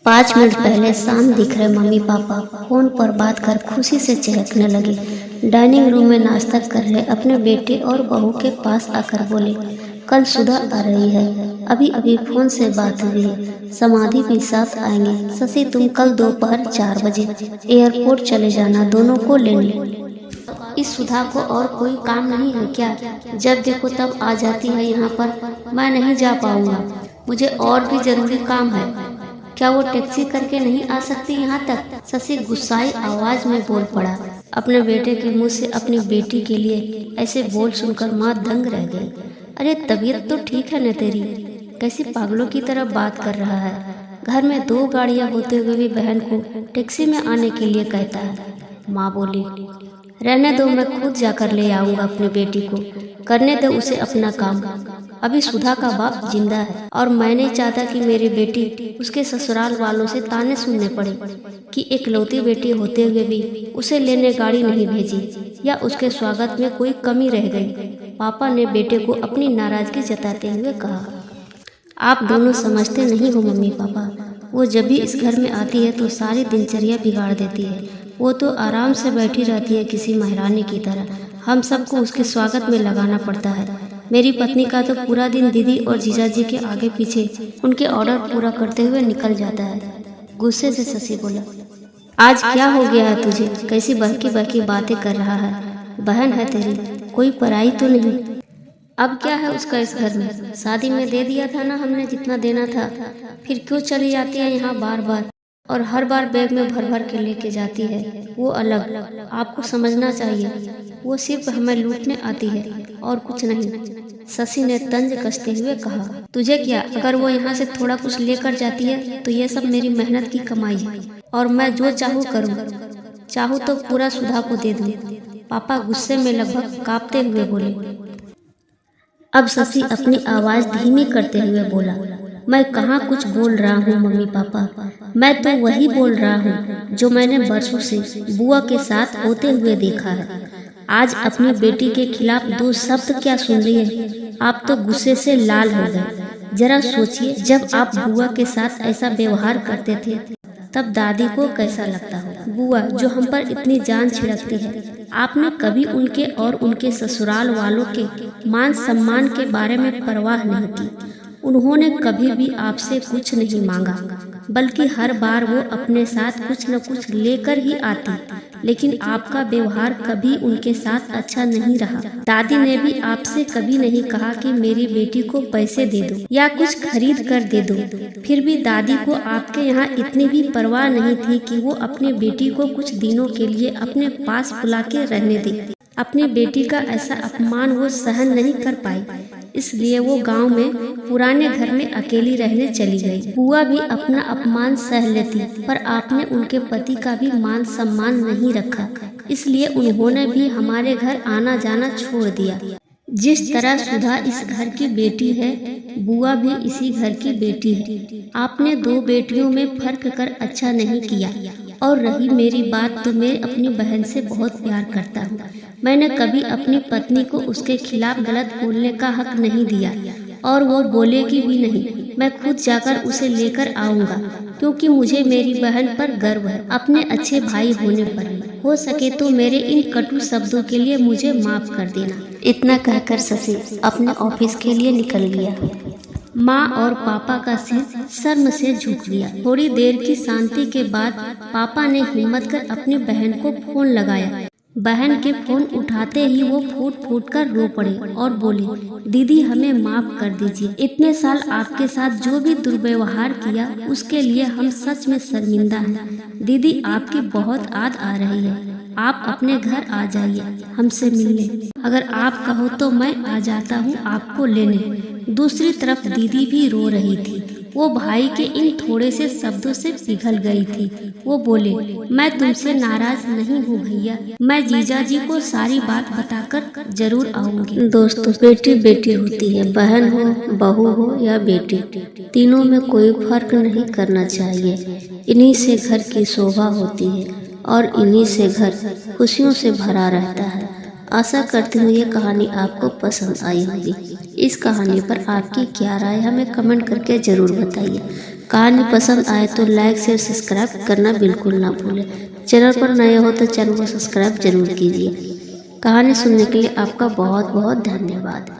5 minute पहले शाम दिख रहे मम्मी पापा फोन पर बात कर खुशी से चहकने लगे। डाइनिंग रूम में नाश्ता कर रहे अपने बेटे और बहू के पास आकर बोले, कल सुधा आ रही है, अभी अभी फोन से बात हुई है, समाधि भी साथ आएंगे। शशि तुम कल दोपहर 4 बजे एयरपोर्ट चले जाना दोनों को लेने। इस सुधा को और कोई काम नहीं है क्या? जब देखो तब आ जाती है यहाँ पर। मैं नहीं जा पाऊंगा, मुझे और भी जरूरी काम है। क्या वो टैक्सी करके नहीं आ सकती यहाँ तक? शशि गुस्साई आवाज में बोल पड़ा। अपने बेटे के मुंह से अपनी बेटी के लिए ऐसे बोल सुनकर माँ दंग रह गई। अरे तबीयत तो ठीक है न तेरी? कैसी पागलों की तरह बात कर रहा है। घर में 2 गाड़ियाँ होते हुए भी बहन को टैक्सी में आने के लिए कहता है। माँ बोली, रहने दो, मैं खुद जाकर ले आऊंगा अपनी बेटी को, करने दो उसे अपना काम। अभी सुधा का बाप जिंदा है और मैं नहीं चाहता कि मेरी बेटी उसके ससुराल वालों से ताने सुनने पड़े कि इकलौती बेटी होते हुए भी उसे लेने गाड़ी नहीं भेजी या उसके स्वागत में कोई कमी रह गई। पापा ने बेटे को अपनी नाराजगी जताते हुए कहा, आप दोनों समझते नहीं हो मम्मी पापा, वो जब भी इस घर में आती है तो सारी दिनचर्या बिगाड़ देती है। वो तो आराम से बैठी रहती है किसी महारानी की तरह, हम सबको उसके स्वागत में लगाना पड़ता है। मेरी पत्नी का तो पूरा दिन दीदी और जीजाजी के आगे पीछे उनके ऑर्डर पूरा करते हुए निकल जाता है। गुस्से से शशि बोला, आज क्या हो गया है तुझे? कैसी बहकी बहकी बातें कर रहा है? बहन है तेरी, कोई पराई तो नहीं। अब क्या है उसका इस घर में? शादी में दे दिया था ना हमने जितना देना था, फिर क्यों चली जाती है यहाँ बार बार और हर बार बैग में भर भर के लेके जाती है? वो अलग, आपको समझना चाहिए, वो सिर्फ हमें लूटने आती है और कुछ नहीं। शशि ने तंज कसते हुए कहा, तुझे क्या, अगर वो यहाँ से थोड़ा कुछ लेकर जाती है तो ये सब मेरी मेहनत की कमाई है और मैं जो चाहूँ करूँ। चाहूँ तो पूरा सुधा को दे दूँ। पापा गुस्से में लगभग कांपते हुए बोले। अब शशि अपनी आवाज धीमी करते हुए बोला, मैं कहाँ कुछ बोल रहा हूँ मम्मी पापा, मैं तो वही बोल रहा हूँ जो मैंने बरसों से बुआ के साथ होते हुए देखा है। आज अपनी बेटी के खिलाफ 2 शब्द क्या सुन रही है? आप तो गुस्से से लाल हो गए। जरा सोचिए, जब आप बुआ के साथ ऐसा व्यवहार करते थे तब दादी को कैसा लगता हो? बुआ जो हम पर इतनी जान छिड़कती है, आपने कभी उनके और उनके ससुराल वालों के मान सम्मान के बारे में परवाह नहीं की। उन्होंने कभी भी आपसे कुछ नहीं मांगा, बल्कि हर बार वो अपने साथ कुछ न कुछ लेकर ही आती, लेकिन आपका व्यवहार कभी उनके साथ अच्छा नहीं रहा। दादी ने भी आपसे कभी नहीं कहा कि मेरी बेटी को पैसे दे दो या कुछ खरीद कर दे दो। फिर भी दादी को आपके यहाँ इतनी भी परवाह नहीं थी कि वो अपनी बेटी को कुछ दिनों के लिए अपने पास बुला के रहने दे। अपनी बेटी का ऐसा अपमान वो सहन नहीं कर पाई, इसलिए वो गांव में पुराने घर में अकेली रहने चली गई। बुआ भी अपना अपमान सह लेती, पर आपने उनके पति का भी मान सम्मान नहीं रखा, इसलिए उन्होंने भी हमारे घर आना जाना छोड़ दिया। जिस तरह सुधा इस घर की बेटी है, बुआ भी इसी घर की बेटी है। आपने 2 बेटियों में फर्क कर अच्छा नहीं किया। और रही मेरी बात, तो मैं अपनी बहन से बहुत प्यार करता हूँ। मैंने कभी अपनी पत्नी को उसके खिलाफ गलत बोलने का हक नहीं दिया और वो बोलेगी भी नहीं। मैं खुद जाकर उसे लेकर आऊंगा, क्योंकि मुझे मेरी बहन पर गर्व है, अपने अच्छे भाई होने पर। हो सके तो मेरे इन कटु शब्दों के लिए मुझे माफ कर देना। इतना कहकर शशि अपने ऑफिस के लिए निकल गया। माँ और पापा का सिर शर्म से झुक गया। थोड़ी देर की शांति के बाद पापा ने हिम्मत कर अपनी बहन को फोन लगाया। बहन के फोन उठाते ही वो फूट फूट कर रो पड़े और बोली, दीदी हमें माफ कर दीजिए। इतने साल आपके साथ जो भी दुर्व्यवहार किया उसके लिए हम सच में शर्मिंदा हैं। दीदी आपकी बहुत याद आ रही है, आप अपने घर आ जाइए हमसे मिलने। अगर आप कहो तो मैं आ जाता हूँ आपको लेने। दूसरी तरफ दीदी भी रो रही थी। वो भाई के इन थोड़े से शब्दों से पिघल गई थी। वो बोले, मैं तुमसे नाराज नहीं हूँ भैया, मैं जीजा जी को सारी बात बताकर जरूर आऊंगी। दोस्तों, बेटी बेटी होती है, बहन हो, बहू हो या बेटी, तीनों में कोई फर्क नहीं करना चाहिए। इन्हीं से घर की शोभा होती है और इन्हीं से घर खुशियों से भरा रहता है। आशा करती हूँ ये कहानी आपको पसंद आई होगी। इस कहानी पर आपकी क्या राय हमें कमेंट करके ज़रूर बताइए। कहानी पसंद आए तो लाइक शेयर सब्सक्राइब करना बिल्कुल ना भूलें। चैनल पर नए हो तो चैनल को सब्सक्राइब जरूर कीजिए। कहानी सुनने के लिए आपका बहुत बहुत धन्यवाद।